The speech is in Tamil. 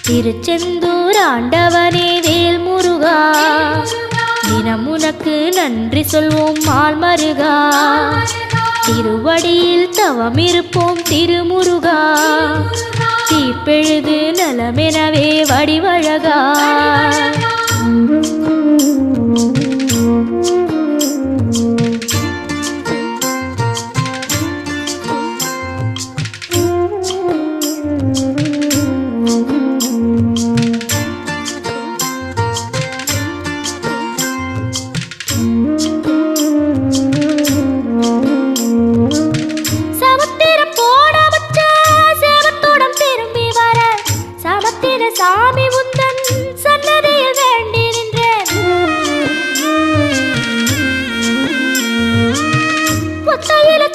திருச்செந்தூர் ஆண்டவனே வேல் முருகா, தினம் உனக்கு நன்றி சொல்வோம் மால் மருகா. திருவடியில் தவம் இருப்போம் திருமுருகா, தீப்பெழுது நலமெனவே வடிவழகா. சாமி உந்தன் சன்னதியில் வேண்டி நின்றேன். ஒத்தையில